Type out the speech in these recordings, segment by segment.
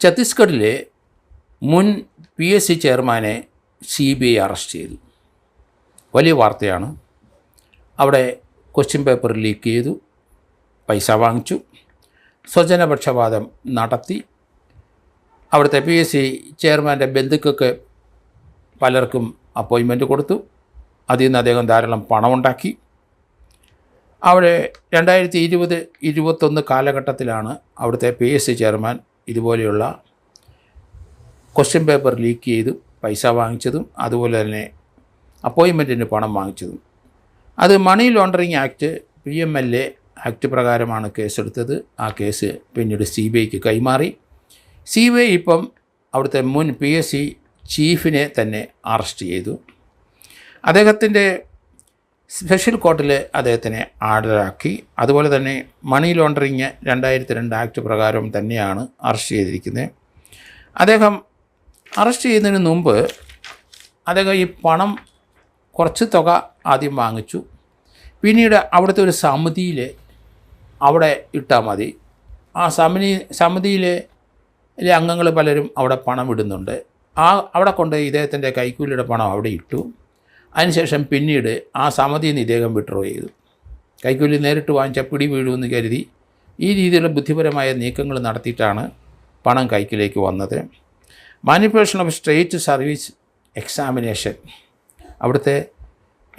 ഛത്തീസ്ഗഡിലെ മുൻ PSC ചെയർമാനെ CBI arrest ചെയ്തു. വലിയ വാർത്തയാണ്. അവിടെ ക്വസ്റ്റ്യൻ പേപ്പർ ലീക്ക് ചെയ്തു, പൈസ വാങ്ങിച്ചു, സ്വജനപക്ഷപാതം നടത്തി. അവിടുത്തെ PSC ചെയർമാൻ്റെ ബന്ധുക്കൾക്ക് പലർക്കും അപ്പോയിൻമെൻറ്റ് കൊടുത്തു. അതിൽ നിന്ന് അദ്ദേഹം ധാരാളം പണമുണ്ടാക്കി. അവിടെ 2020-21 കാലഘട്ടത്തിലാണ് അവിടുത്തെ PSC ചെയർമാൻ ഇതുപോലെയുള്ള ക്വസ്റ്റ്യൻ പേപ്പർ ലീക്ക് ചെയ്തു പൈസ വാങ്ങിച്ചതും അതുപോലെ തന്നെ അപ്പോയിൻമെൻറ്റിന് പണം വാങ്ങിച്ചതും. അത് money laundering act PMLA act പ്രകാരമാണ് കേസെടുത്തത്. ആ കേസ് പിന്നീട് CBIക്ക് കൈമാറി. CBI ഇപ്പം അവിടുത്തെ മുൻ PSC ചീഫിനെ തന്നെ അറസ്റ്റ് ചെയ്തു. അദ്ദേഹത്തിൻ്റെ സ്പെഷ്യൽ കോർട്ടിൽ അദ്ദേഹത്തിനെ ഹാജരാക്കി. അതുപോലെ തന്നെ മണി ലോണ്ടറിങ് 2002 ആക്ട് പ്രകാരം തന്നെയാണ് അറസ്റ്റ് ചെയ്തിരിക്കുന്നത്. അദ്ദേഹം അറസ്റ്റ് ചെയ്യുന്നതിന് മുമ്പ് അദ്ദേഹം ഈ പണം കുറച്ച് തുക ആദ്യം വാങ്ങിച്ചു. പിന്നീട് അവിടുത്തെ ഒരു സമിതിയിൽ അവിടെ ഇട്ടാൽ മതി. ആ സമിതിയിലെ അംഗങ്ങൾ പലരും അവിടെ പണം ഇടുന്നുണ്ട്. അവിടെ കൊണ്ട് ഇദ്ദേഹത്തിൻ്റെ കൈക്കൂലിയുടെ പണം അവിടെ ഇട്ടു. അതിനുശേഷം പിന്നീട് ആ സമിതിയിൽ നിന്ന് ഇദ്ദേഹം വിഡ്രോ ചെയ്തു. കൈക്കൂലി നേരിട്ട് വാങ്ങിച്ച പിടി വീഴുമെന്ന് കരുതി ഈ രീതിയിലുള്ള ബുദ്ധിപരമായ നീക്കങ്ങൾ നടത്തിയിട്ടാണ് പണം കൈക്കിലേക്ക് വന്നത്. Manipulation of state service examination, അവിടുത്തെ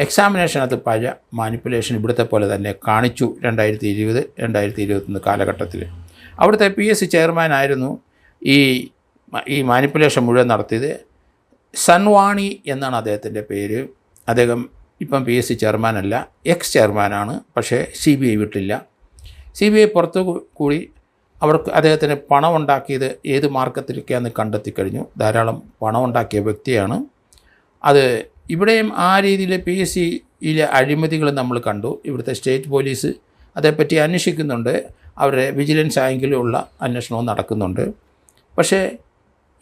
എക്സാമിനേഷനകത്ത് പഴയ മാനിപ്പുലേഷൻ ഇവിടുത്തെ പോലെ തന്നെ കാണിച്ചു. 2020-2021 കാലഘട്ടത്തിൽ അവിടുത്തെ PSC ചെയർമാനായിരുന്നു ഈ മാനിപ്പുലേഷൻ മുഴുവൻ നടത്തിയത്. സൻവാണി എന്നാണ് അദ്ദേഹത്തിൻ്റെ പേര്. അദ്ദേഹം ഇപ്പം PSC ചെയർമാനല്ല, എക്സ് ചെയർമാനാണ്. പക്ഷേ CBI വിട്ടില്ല. CBI പുറത്തു കൂടി അവർക്ക് അദ്ദേഹത്തിന് പണം ഉണ്ടാക്കിയത് ഏത് മാർഗത്തിലൊക്കെയാണെന്ന് കണ്ടെത്തിക്കഴിഞ്ഞു. ധാരാളം പണം ഉണ്ടാക്കിയ വ്യക്തിയാണ്. അത് ഇവിടെയും ആ രീതിയിൽ PSCയിലെ അഴിമതികൾ നമ്മൾ കണ്ടു. ഇവിടുത്തെ സ്റ്റേറ്റ് പോലീസ് അതേപ്പറ്റി അന്വേഷിക്കുന്നുണ്ട്. അവരുടെ വിജിലൻസ് ആയെങ്കിലുള്ള അന്വേഷണവും നടക്കുന്നുണ്ട്. പക്ഷേ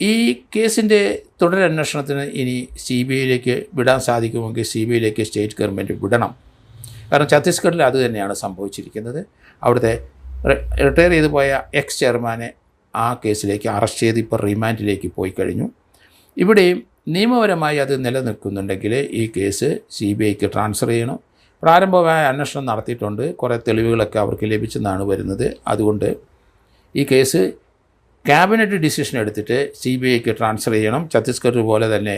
ഈ കേസിൻ്റെ തുടരന്വേഷണത്തിന് ഇനി CBIയിലേക്ക് വിടാൻ സാധിക്കുമെങ്കിൽ CBIയിലേക്ക് സ്റ്റേറ്റ് ഗവൺമെൻറ് വിടണം. കാരണം ഛത്തീസ്ഗഡിൽ അത് തന്നെയാണ് സംഭവിച്ചിരിക്കുന്നത്. അവിടുത്തെ റിട്ടയർ ചെയ്തു പോയ എക്സ് ചെയർമാനെ ആ കേസിലേക്ക് അറസ്റ്റ് ചെയ്ത് ഇപ്പോൾ റിമാൻഡിലേക്ക് പോയി കഴിഞ്ഞു. ഇവിടെയും നിയമപരമായി അത് നിലനിൽക്കുന്നുണ്ടെങ്കിൽ ഈ കേസ് CBIക്ക് ട്രാൻസ്ഫർ ചെയ്യണം. പ്രാരംഭമായ അന്വേഷണം നടത്തിയിട്ടുണ്ട്. കുറേ തെളിവുകളൊക്കെ അവർക്ക് ലഭിച്ചെന്നാണ് വരുന്നത്. അതുകൊണ്ട് ഈ കേസ് ക്യാബിനറ്റ് ഡിസിഷൻ എടുത്തിട്ട് CBIക്ക് ട്രാൻസ്ഫർ ചെയ്യണം. ഛത്തീസ്ഗഡ് പോലെ തന്നെ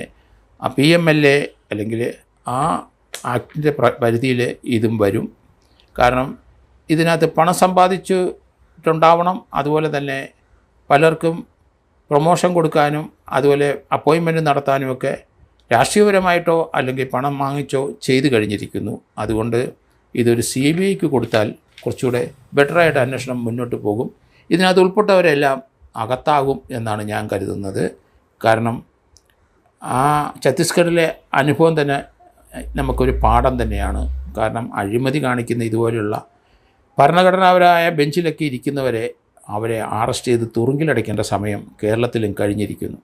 ആ PMLA അല്ലെങ്കിൽ ആ ആക്ടിൻ്റെ പരിധിയിൽ ഇതും വരും. കാരണം ഇതിനകത്ത് പണം സമ്പാദിച്ചിട്ടുണ്ടാവണം. അതുപോലെ തന്നെ പലർക്കും പ്രൊമോഷൻ കൊടുക്കാനും അതുപോലെ അപ്പോയിൻമെൻറ്റ് നടത്താനുമൊക്കെ രാഷ്ട്രീയപരമായിട്ടോ അല്ലെങ്കിൽ പണം വാങ്ങിച്ചോ ചെയ്തു കഴിഞ്ഞിരിക്കുന്നു. അതുകൊണ്ട് ഇതൊരു CBIക്ക് കൊടുത്താൽ കുറച്ചുകൂടെ ബെറ്ററായിട്ട് അന്വേഷണം മുന്നോട്ട് പോകും. ഇതിനകത്ത് ഉൾപ്പെട്ടവരെല്ലാം അകത്താകും എന്നാണ് ഞാൻ കരുതുന്നത്. കാരണം ആ ഛത്തീസ്ഗഡിലെ അനുഭവം തന്നെ നമുക്കൊരു പാഠം തന്നെയാണ്. കാരണം അഴിമതി കാണിക്കുന്ന ഇതുപോലെയുള്ള ഭരണഘടനാപരമായ ബെഞ്ചിലൊക്കെ ഇരിക്കുന്നവരെ അവരെ അറസ്റ്റ് ചെയ്ത് തുറുങ്കിലടയ്ക്കേണ്ട സമയം കേരളത്തിലും കഴിഞ്ഞിരിക്കുന്നു.